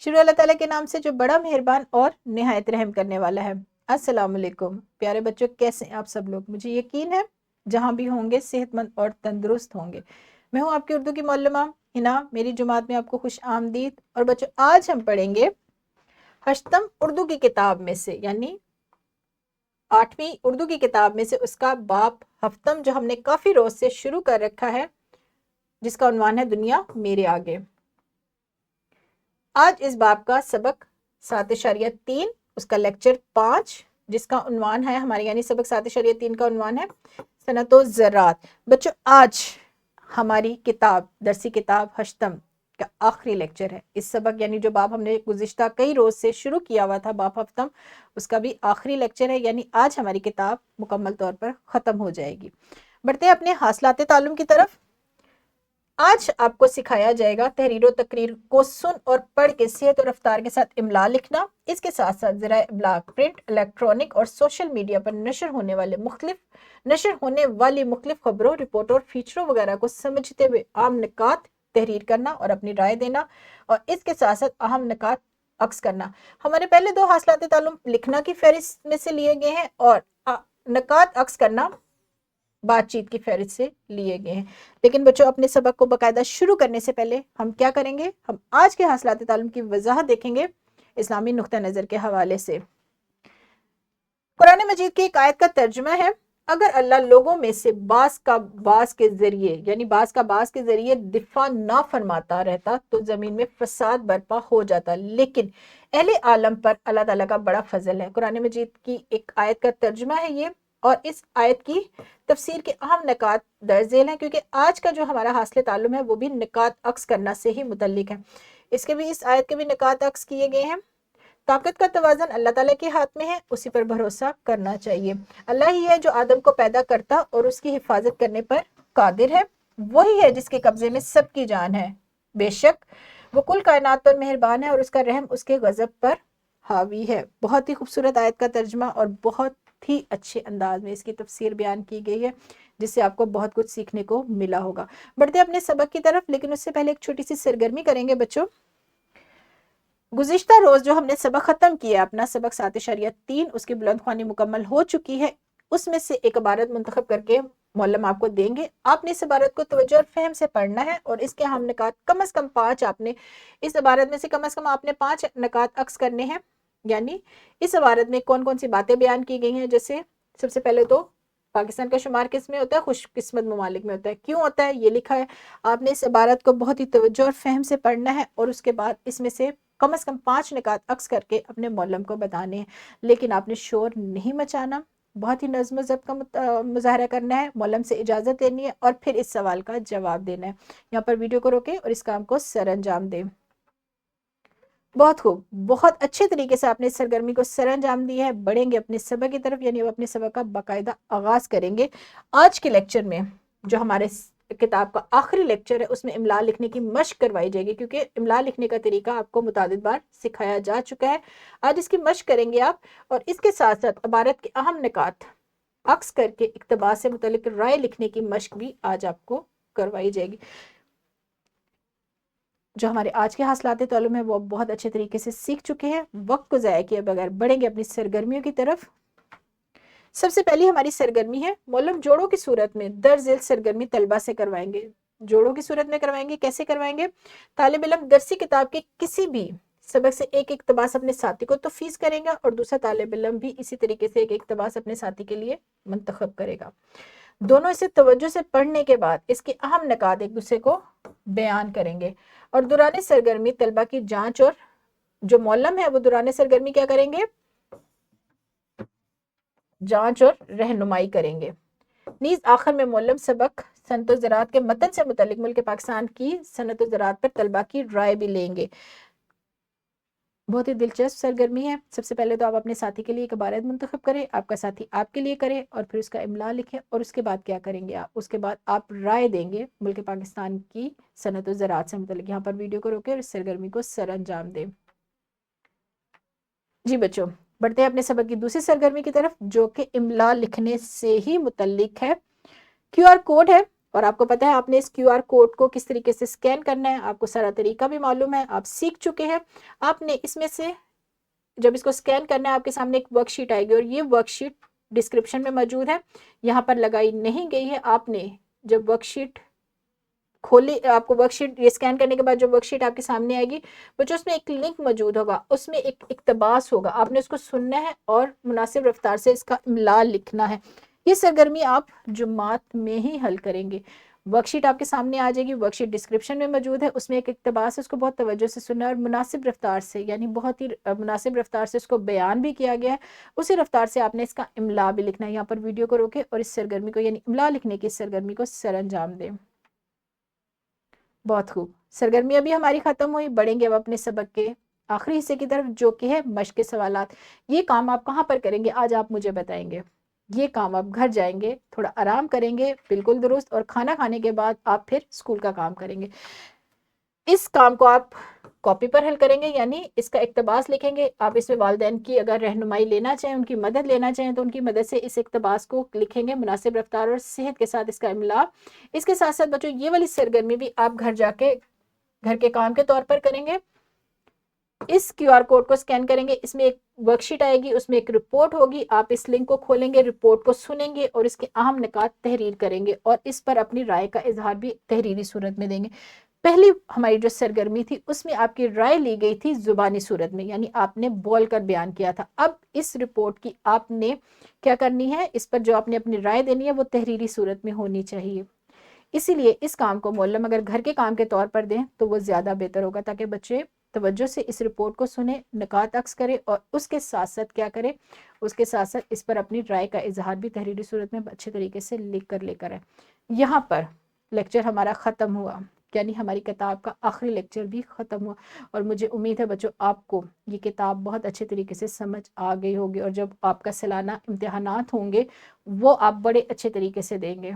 شروع اللہ تعالیٰ کے نام سے جو بڑا مہربان اور نہایت رحم کرنے والا ہے۔ السلام علیکم پیارے بچوں، کیسے ہیں آپ سب لوگ؟ مجھے یقین ہے جہاں بھی ہوں گے صحت مند اور تندرست ہوں گے۔ میں ہوں آپ کی اردو کی معلمہ ہنا، میری جماعت میں آپ کو خوش آمدید۔ اور بچوں، آج ہم پڑھیں گے ہشتم اردو کی کتاب میں سے، یعنی 8ویں اردو کی کتاب میں سے اس کا باب ہفتم، جو ہم نے کافی روز سے شروع کر رکھا ہے، جس کا عنوان ہے دنیا میرے آگے۔ آج اس باب کا سبق 7.3، اس کا لیکچر 5، جس کا عنوان ہے ہمارے، یعنی سبق 7.3 کا عنوان ہے صنعت و زراعت۔ بچوں، آج ہماری کتاب، درسی کتاب ہشتم کا آخری لیکچر ہے۔ اس سبق یعنی جو باب ہم نے گزشتہ کئی روز سے شروع کیا ہوا تھا، باب ہفتم، اس کا بھی آخری لیکچر ہے، یعنی آج ہماری کتاب مکمل طور پر ختم ہو جائے گی۔ بڑھتے ہیں اپنے حاصلات تعلم کی طرف۔ آج آپ کو سکھایا جائے گا تحریر و تقریر کو سن اور پڑھ کے صحت اور رفتار کے ساتھ املا لکھنا۔ اس کے ساتھ ساتھ ذرائع ابلاغ، پرنٹ، الیکٹرانک اور سوشل میڈیا پر نشر ہونے والی مختلف خبروں، رپورٹوں اور فیچروں وغیرہ کو سمجھتے ہوئے عام نکات تحریر کرنا اور اپنی رائے دینا، اور اس کے ساتھ ساتھ اہم نکات عکس کرنا۔ ہمارے پہلے 2 حاصلات تعلم لکھنا کی فہرست میں سے لیے گئے ہیں، اور نکات عکس کرنا بات چیت کی فہرست سے لیے گئے ہیں۔ لیکن بچوں، اپنے سبق کو باقاعدہ شروع کرنے سے پہلے ہم کیا کریں گے؟ ہم آج کے حاصلات تعلم کی وضاحت دیکھیں گے اسلامی نقطہ نظر کے حوالے سے۔ قرآن مجید کی ایک آیت کا ترجمہ ہے: اگر اللہ لوگوں میں سے بعض کا بعض کے ذریعے دفاع نہ فرماتا رہتا تو زمین میں فساد برپا ہو جاتا، لیکن اہل عالم پر اللہ تعالیٰ کا بڑا فضل ہے۔ قرآن مجید کی ایک آیت کا ترجمہ ہے یہ، اور اس آیت کی تفسیر کے اہم نکات درج ذیل ہیں، کیونکہ آج کا جو ہمارا حاصل تعلم ہے وہ بھی نکات عکس کرنا سے ہی متعلق ہے۔ اس آیت کے بھی نکات عکس کیے گئے ہیں۔ طاقت کا توازن اللہ تعالیٰ کے ہاتھ میں ہے، اسی پر بھروسہ کرنا چاہیے۔ اللہ ہی ہے جو آدم کو پیدا کرتا اور اس کی حفاظت کرنے پر قادر ہے۔ وہی ہے جس کے قبضے میں سب کی جان ہے۔ بے شک وہ کل کائنات پر مہربان ہے، اور اس کا رحم اس کے غضب پر حاوی ہے۔ بہت ہی خوبصورت آیت کا ترجمہ اور بہت ہی اچھے انداز میں اس کی تفسیر بیان کی گئی ہے، جس سے آپ کو بہت کچھ سیکھنے کو ملا ہوگا۔ بڑھتے اپنے سبق کی طرف، لیکن اس سے پہلے ایک چھوٹی سی سرگرمی کریں گے بچوں۔ گزشتہ روز جو ہم نے سبق ختم کیا، اپنا سبق 7.3، اس کی بلند خوانی مکمل ہو چکی ہے۔ اس میں سے ایک عبارت منتخب کر کے معلم آپ کو دیں گے۔ آپ نے اس عبارت کو توجہ اور فہم سے پڑھنا ہے، اور اس کے اہم نکات کم از کم 5 آپ نے، اس عبارت میں سے کم از کم آپ نے 5 نکات عکس کرنے ہیں۔ یعنی اس عبارت میں کون کون سی باتیں بیان کی گئی ہیں، جیسے سب سے پہلے تو پاکستان کا شمار کس میں ہوتا ہے؟ خوش قسمت ممالک میں ہوتا ہے۔ کیوں ہوتا ہے؟ یہ لکھا ہے۔ آپ نے اس عبارت کو بہت ہی توجہ اور فہم سے پڑھنا ہے، اور اس کے بعد اس میں سے کم از کم 5 نکات عکس کر کے اپنے معلم کو بتانے ہیں۔ لیکن آپ نے شور نہیں مچانا، بہت ہی نظم و ضبط کا مظاہرہ کرنا ہے، معلم سے اجازت لینی ہے، اور پھر اس سوال کا جواب دینا ہے۔ یہاں پر ویڈیو کو روکیں اور اس کام کو سر انجام دیں۔ بہت خوب، بہت اچھے طریقے سے آپ نے سرگرمی کو سر انجام دیا ہے۔ بڑھیں گے اپنے سبق کی طرف، یعنی وہ اپنے سبق کا باقاعدہ آغاز کریں گے۔ آج کے لیکچر میں جو ہمارے کتاب کا آخری لیکچر ہے، اس میں املا لکھنے کی مشق کروائی جائے گی، کیونکہ املا لکھنے کا طریقہ آپ کو متعدد بار سکھایا جا چکا ہے۔ آج اس کی مشق کریں گے آپ، اور اس کے ساتھ ساتھ عبارت کے اہم نکات عکس کر کے اقتباس سے متعلق رائے لکھنے کی مشق بھی آج آپ کو کروائی جائے گی۔ جو ہمارے آج کے حاصلات تعلم ہیں وہ بہت اچھے طریقے سے سیکھ چکے ہیں۔ وقت کو ضائع کیے بغیر بڑھیں گے اپنی سرگرمیوں کی طرف۔ سب سے پہلی ہماری سرگرمی ہے، معلم جوڑوں کی صورت میں درج ذیل سرگرمی طلبہ سے کروائیں گے۔ جوڑوں کی صورت میں کروائیں گے۔ کیسے کروائیں گے؟ طالب علم درسی کتاب کے کسی بھی سبق سے ایک اقتباس اپنے ساتھی کو تحفیظ کرے گا، اور دوسرا طالب علم بھی اسی طریقے سے ایک اقتباس اپنے ساتھی کے لیے منتخب کرے گا۔ دونوں اسے توجہ سے پڑھنے کے بعد اس کے اہم نکات ایک دوسرے کو بیان کریں گے، اور دوران سرگرمی طلبہ کی جانچ، اور جو معلم ہے وہ دوران سرگرمی کیا کریں گے؟ جانچ اور رہنمائی کریں گے۔ نیز آخر میں معلم سبق صنعت و زراعت کے متن سے متعلق ملک پاکستان کی صنعت و زراعت پر طلبہ کی رائے بھی لیں گے۔ بہت ہی دلچسپ سرگرمی ہے۔ سب سے پہلے تو آپ اپنے ساتھی کے لیے ایک عبارت منتخب کریں، آپ کا ساتھی آپ کے لیے کرے، اور پھر اس کا املا لکھیں، اور اس کے بعد کیا کریں گے آپ؟ اس کے بعد آپ رائے دیں گے ملک پاکستان کی صنعت و زراعت سے متعلق۔ یہاں پر ویڈیو کو روکیں اور اس سرگرمی کو سر انجام دیں۔ جی بچوں، بڑھتے ہیں اپنے سبق کی دوسری سرگرمی کی طرف، جو کہ املا لکھنے سے ہی متعلق ہے۔ QR کوڈ ہے، اور آپ کو پتا ہے آپ نے اس QR کوڈ کو کس طریقے سے اسکین کرنا ہے، آپ کو سارا طریقہ بھی معلوم ہے، آپ سیکھ چکے ہیں۔ آپ نے اس میں سے جب اس کو اسکین کرنا ہے آپ کے سامنے ایک ورک شیٹ آئے گی، اور یہ ورک شیٹ ڈسکرپشن میں موجود ہے، یہاں پر لگائی نہیں گئی ہے۔ آپ نے جب ورک شیٹ کھولی، آپ کو ورک شیٹ یہ اسکین کرنے کے بعد جو ورک شیٹ آپ کے سامنے آئے گی، بچوں اس میں ایک لنک موجود ہوگا، اس میں ایک اقتباس ہوگا، آپ نے اس کو سننا ہے اور مناسب رفتار سے اس کا املا لکھنا ہے۔ یہ سرگرمی آپ جمعات میں ہی حل کریں گے۔ ورک شیٹ آپ کے سامنے آ جائے گی، ورک شیٹ ڈسکرپشن میں موجود ہے، اس میں ایک اقتباس ہے، اس کو بہت توجہ سے سننا ہے اور مناسب رفتار سے، یعنی بہت ہی مناسب رفتار سے اس کو بیان بھی کیا گیا ہے، اسی رفتار سے آپ نے اس کا املا بھی لکھنا ہے۔ یہاں پر ویڈیو کو روکے اور اس سرگرمی کو یعنی املا لکھنے کی اس سرگرمی کو سر انجام دیں۔ بہت خوب، سرگرمیاں بھی ہماری ختم ہوئی، بڑھیں گے اب اپنے سبق کے آخری حصے کی طرف، جو کہ ہے مشق سوالات۔ یہ کام آپ کہاں پر کریں گے آج آپ مجھے بتائیں گے؟ یہ کام آپ گھر جائیں گے، تھوڑا آرام کریں گے بالکل درست، اور کھانا کھانے کے بعد آپ پھر اسکول کا کام کریں گے۔ اس کام کو آپ کاپی پر حل کریں گے، یعنی اس کا اقتباس لکھیں گے۔ آپ اس میں والدین کی اگر رہنمائی لینا چاہیں، ان کی مدد لینا چاہیں تو ان کی مدد سے اس اقتباس کو لکھیں گے مناسب رفتار اور صحت کے ساتھ اس کا املا۔ اس کے ساتھ ساتھ بچوں یہ والی سرگرمی بھی آپ گھر جا کے گھر کے کام کے طور پر کریں گے۔ اس QR کوڈ کو اسکین کریں گے، اس میں ایک ورک شیٹ آئے گی، اس میں ایک رپورٹ ہوگی، آپ اس لنک کو کھولیں گے، رپورٹ کو سنیں گے اور اس کے اہم نکات تحریر کریں گے اور اس پر اپنی رائے کا اظہار بھی تحریری صورت میں دیں گے۔ پہلی ہماری جو سرگرمی تھی اس میں آپ کی رائے لی گئی تھی زبانی صورت میں، یعنی آپ نے بول کر بیان کیا تھا۔ اب اس رپورٹ کی آپ نے کیا کرنی ہے، اس پر جو آپ نے اپنی رائے دینی ہے وہ تحریری صورت میں ہونی چاہیے۔ اسی لیے اس کام کو معلم اگر گھر کے کام کے طور پر دیں تو وہ زیادہ بہتر ہوگا، تاکہ بچے توجہ سے اس رپورٹ کو سنیں، نکات عکس کریں اور اس کے ساتھ ساتھ کیا کریں، اس کے ساتھ ساتھ اس پر اپنی رائے کا اظہار بھی تحریری صورت میں اچھے طریقے سے لکھ کر لے کر آئیں۔ یہاں پر لیکچر ہمارا ختم ہوا، یعنی ہماری کتاب کا آخری لیکچر بھی ختم ہوا، اور مجھے امید ہے بچوں آپ کو یہ کتاب بہت اچھے طریقے سے سمجھ آ گئی ہوگی، اور جب آپ کا سالانہ امتحانات ہوں گے وہ آپ بڑے اچھے طریقے سے دیں گے۔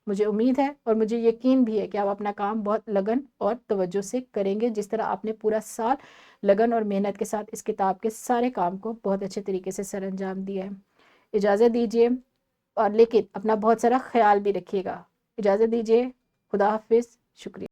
مجھے امید ہے اور مجھے یقین بھی ہے کہ آپ اپنا کام بہت لگن اور توجہ سے کریں گے، جس طرح آپ نے پورا سال لگن اور محنت کے ساتھ اس کتاب کے سارے کام کو بہت اچھے طریقے سے سر انجام دیا ہے۔ اجازت دیجیے، اور لیکن اپنا بہت سارا خیال بھی رکھیے گا۔ اجازت دیجیے، خدا حافظ، شکریہ۔